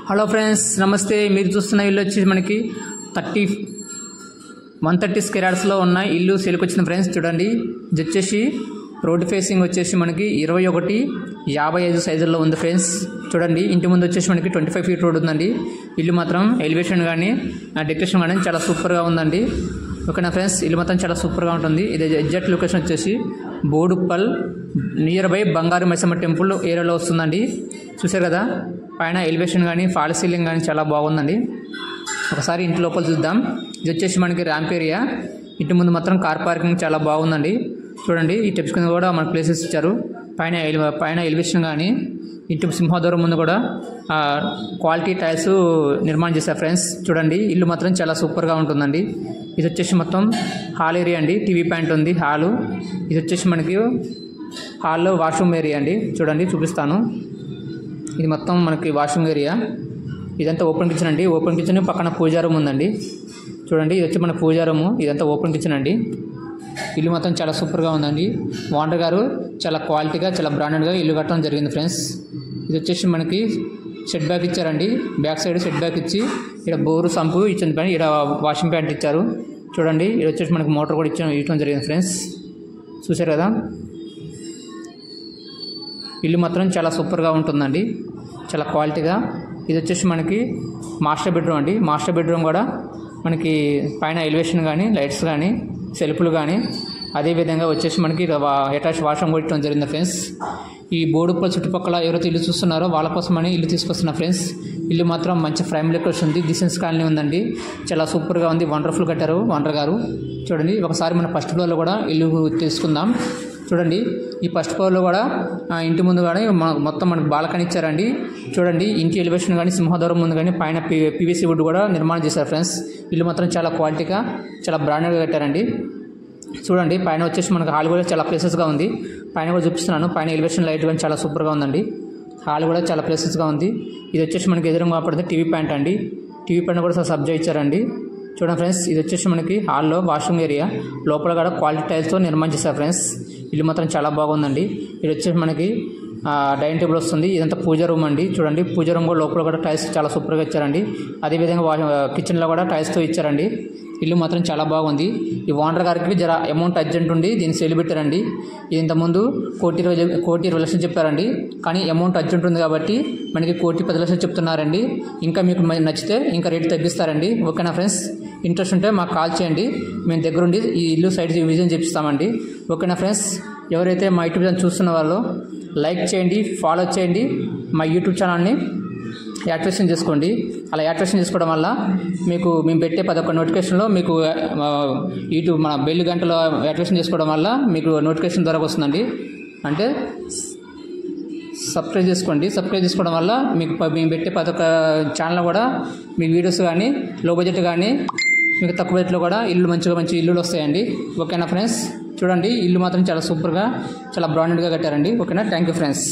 Hello friends, నమస్తే. మీరు చూస్తున్న ఇల్లు వచ్చేసి మనకి 130 స్క్వేర్ యార్డ్స్లో ఉన్న ఇల్లు సేల్కి వచ్చిన ఫ్రెండ్స్. చూడండి, ఇది వచ్చేసి రోడ్ ఫేసింగ్ వచ్చేసి మనకి 21-55 సైజుల్లో ఉంది ఫ్రెండ్స్. చూడండి, ఇంటి ముందు వచ్చేసి మనకి 25 ఫీట్ రోడ్ ఉందండి. ఇల్లు మాత్రం ఎలివేషన్ కానీ డెకరేషన్ కానీ చాలా సూపర్గా ఉందండి. ఓకేనా ఫ్రెండ్స్, ఇల్లు మొత్తం చాలా సూపర్గా ఉంటుంది. ఇది ఎగ్జాక్ట్ లొకేషన్ వచ్చేసి బోడుప్పల్ నియర్ బై బంగారు మైసమ్మ టెంపుల్ ఏరియాలో వస్తుందండి. చూసారు కదా, పైన ఎలివేషన్ కానీ ఫాల్ సీలింగ్ కానీ చాలా బాగుందండి. ఒకసారి ఇంటి లోపల చూద్దాం. ఇది వచ్చేసి మనకి ర్యాంప్ ఏరియా. ఇంటి ముందు మాత్రం కార్ పార్కింగ్ చాలా బాగుందండి. చూడండి, ఈ స్టెప్స్ కింద కూడా మనకు ప్లేసెస్ ఇచ్చారు. పైన ఎలివేషన్ కానీ ఇంటి సింహద్వారం ముందు కూడా క్వాలిటీ టైల్స్ నిర్మాణం చేశారు ఫ్రెండ్స్. చూడండి, ఇల్లు మాత్రం చాలా సూపర్గా ఉంటుందండి. ఇది వచ్చేసి మొత్తం హాల్ ఏరియా అండి. టీవీ పాయింట్ ఉంది హాలు. ఇది వచ్చేసి మనకి హాల్లో వాష్రూమ్ ఏరియా అండి. చూడండి, చూపిస్తాను. ఇది మొత్తం మనకి వాష్రూమ్ ఏరియా. ఇదంతా ఓపెన్ కిచెన్ అండి. ఓపెన్ కిచెన్ పక్కన పూజా రూమ్ ఉందండి. చూడండి, ఇది వచ్చి మన పూజా రూము. ఇదంతా ఓపెన్ కిచెన్ అండి. ఇల్లు మొత్తం చాలా సూపర్గా ఉందండి. ఓనర్ గారు చాలా క్వాలిటీగా చాలా బ్రాండెడ్గా ఇల్లు కట్టడం జరిగింది ఫ్రెండ్స్. ఇది వచ్చేసి మనకి సెట్ బ్యాక్ ఇచ్చారండి. బ్యాక్ సైడ్ సెట్ బ్యాక్ ఇచ్చి ఇక్కడ బోరు సంపు ఇచ్చిన పైన ఇక్కడ వాషింగ్ ప్యాంట్ ఇచ్చారు. చూడండి, ఇది వచ్చేసి మనకి మోటార్ కూడా ఇవ్వడం జరిగింది ఫ్రెండ్స్. చూసారు కదా, ఇల్లు మాత్రం చాలా సూపర్గా ఉంటుందండి, చాలా క్వాలిటీగా. ఇది వచ్చేసి మనకి మాస్టర్ బెడ్రూమ్ అండి. మాస్టర్ బెడ్రూమ్ కూడా మనకి పైన ఎలివేషన్ కానీ లైట్స్ కానీ సెల్ఫ్లు కానీ అదేవిధంగా వచ్చేసి మనకి అటాచ్ వాష్రూమ్ కూడా ఇవ్వడం జరిగింది ఫ్రెండ్స్. ఈ బోడుప్పల్ చుట్టుపక్కల ఎవరైతే ఇల్లు చూస్తున్నారో వాళ్ళ కోసమని ఇల్లు తీసుకొస్తున్నా ఫ్రెండ్స్. ఇల్లు మాత్రం మంచి ఫ్రైమ్ లెక్కర్స్ ఉంది. డిసెన్స్ కాలనీ ఉందండి. చాలా సూపర్గా ఉంది. వండర్ఫుల్ కట్టారు ఓనర్ గారు. చూడండి, ఒకసారి మన ఫస్ట్ ఫ్లోర్లో కూడా ఇల్లు తీసుకుందాం. చూడండి, ఈ ఫస్ట్ ఫ్లోర్లో కూడా ఇంటి ముందు కానీ మొత్తం మనకు బాల్కనీ ఇచ్చారండి. చూడండి, ఇంటి ఎలివేషన్ కానీ సింహద్వారం ముందు కానీ పైన పీవీసీ వుడ్ కూడా నిర్మాణం చేశారు ఫ్రెండ్స్. ఇల్లు మాత్రం చాలా క్వాలిటీగా చాలా బ్రాండెడ్గా కట్టారండి. చూడండి, పైన వచ్చేసి మనకు హాల్ కూడా చాలా ప్లేసెస్గా ఉంది. పైన కూడా చూపిస్తున్నాను. పైన ఎలివేషన్ లైట్ కానీ చాలా సూపర్గా ఉందండి. హాల్ కూడా చాలా ప్లేసెస్గా ఉంది. ఇది వచ్చేసి మనకి ఎదురుగా పడితే టీవీ పాయింట్ అండి. టీవీ పాయింట్ కూడా సబ్జా ఇచ్చారండి. చూడండి ఫ్రెండ్స్, ఇది వచ్చేసి మనకి హాల్లో వాష్రూమ్ ఏరియా. లోపల కూడా క్వాలిటీ టైల్స్తో నిర్మాణం చేశారు ఫ్రెండ్స్. ఇల్లు మాత్రం చాలా బాగుందండి. ఇది వచ్చేసి మనకి డైనింగ్ టేబుల్ వస్తుంది. ఇదంతా పూజా రూమ్ అండి. చూడండి, పూజా రూమ్ కూడా లోపల కూడా టైల్స్ చాలా సూపర్గా ఇచ్చారండి. అదేవిధంగా కిచెన్లో కూడా టైల్స్తో ఇచ్చారండి. ఇల్లు మాత్రం చాలా బాగుంది. ఈ ఓనర్ గారికి జర అమౌంట్ అర్జెంట్ ఉండి దీన్ని సేల్ పెట్టారండి. ఇది ఇంతకుముందు 1,20,00,000 చెప్పారండి. కానీ అమౌంట్ అర్జెంట్ ఉంది కాబట్టి మనకి 1,10,00,000 చెప్తున్నారండి. ఇంకా మీకు నచ్చితే ఇంకా రేటు తగ్గిస్తారండి. ఓకేనా ఫ్రెండ్స్, ఇంట్రెస్ట్ ఉంటే మాకు కాల్ చేయండి. మేము దగ్గరుండి ఈ ఇల్లు సైడ్ విజిట్ చేపిస్తామండి. ఓకేనా ఫ్రెండ్స్, ఎవరైతే మా యూట్యూబ్ ఛానల్ చూస్తున్న వాళ్ళు లైక్ చేయండి, ఫాలో చేయండి. మా యూట్యూబ్ ఛానల్ని యాక్టివేషన్ చేసుకోండి. అలా యాక్టివేషన్ చేసుకోవడం వల్ల మీకు మేము పెట్టే 11 నోటిఫికేషన్లో మీకు యూట్యూబ్ మన బెల్ గంటలో యాక్టివేషన్ చేసుకోవడం వల్ల మీకు నోటిఫికేషన్ ద్వారా వస్తుందండి. అంటే సబ్స్క్రైబ్ చేసుకోండి. సబ్స్క్రైబ్ చేసుకోవడం వల్ల మీకు మేము పెట్టే 11 ఛానల్ కూడా మీ వీడియోస్ కానీ లో బడ్జెట్ కానీ మీకు తక్కువ బడ్జెట్లో కూడా మంచి ఇల్లులు వస్తాయండి. ఓకేనా ఫ్రెండ్స్, చూడండి, ఇల్లు మాత్రం చాలా సూపర్గా చాలా బ్రాండెడ్గా కట్టారండి. ఓకేనా, థ్యాంక్ యూ ఫ్రెండ్స్.